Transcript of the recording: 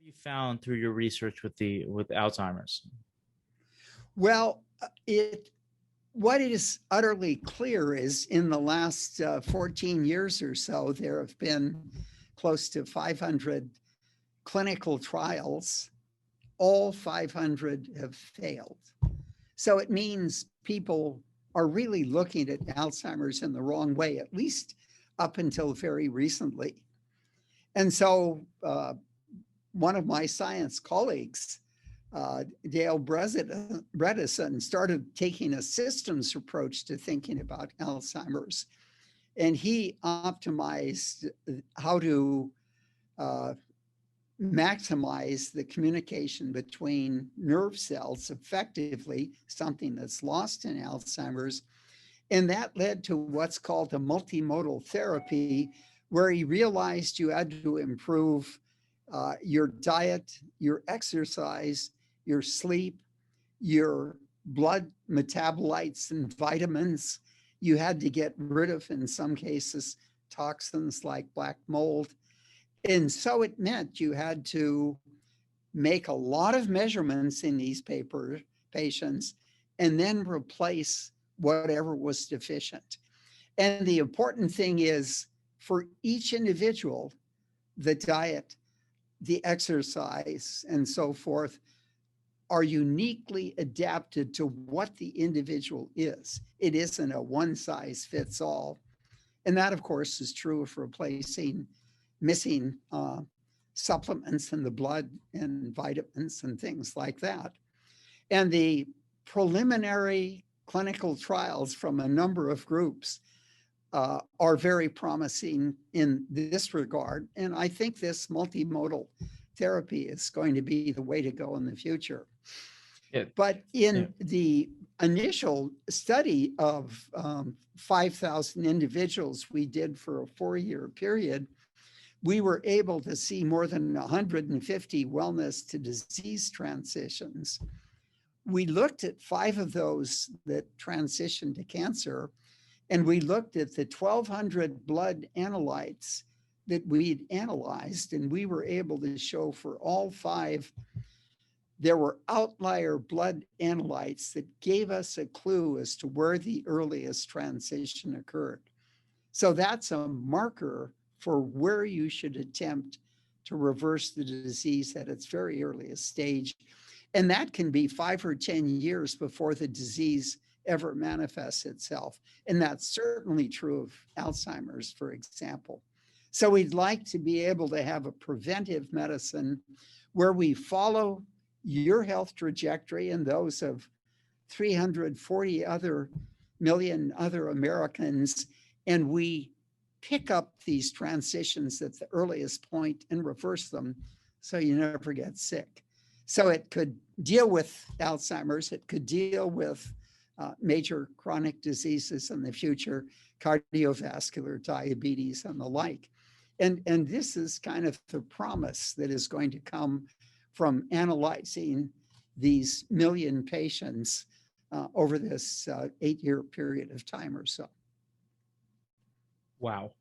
You found through your research with Alzheimer's? Well, what is utterly clear is in the last 14 years or so, there have been close to 500 clinical trials. All 500 have failed. So it means people are really looking at Alzheimer's in the wrong way, at least up until very recently. And so one of my science colleagues, Dale Bredesen, started taking a systems approach to thinking about Alzheimer's. And he optimized how to maximize the communication between nerve cells effectively, something that's lost in Alzheimer's. And that led to what's called a multimodal therapy, where he realized you had to improve your diet, your exercise, your sleep, your blood metabolites and vitamins. You had to get rid of, in some cases, toxins like black mold. And so it meant you had to make a lot of measurements in these patients and then replace whatever was deficient. And the important thing is, for each individual, the diet, the exercise, and so forth are uniquely adapted to what the individual is. It isn't a one size fits all. And that, of course, is true of replacing missing supplements in the blood and vitamins and things like that. And the preliminary clinical trials from a number of groups are very promising in this regard. And I think this multimodal therapy is going to be the way to go in the future. But in the initial study of 5,000 individuals we did for a 4-year period, we were able to see more than 150 wellness to disease transitions. We looked at 5 of those that transitioned to cancer, and we looked at the 1,200 blood analytes that we'd analyzed, and we were able to show for all 5, there were outlier blood analytes that gave us a clue as to where the earliest transition occurred. So that's a marker for where you should attempt to reverse the disease at its very earliest stage. And that can be 5 or 10 years before the disease ever manifests itself. And that's certainly true of Alzheimer's, for example. So we'd like to be able to have a preventive medicine where we follow your health trajectory and those of 340 million other Americans, and we pick up these transitions at the earliest point and reverse them so you never get sick. So it could deal with Alzheimer's, it could deal with major chronic diseases in the future, cardiovascular, diabetes, and the like. And this is kind of the promise that is going to come from analyzing these million patients over this 8-year period of time or so. Wow.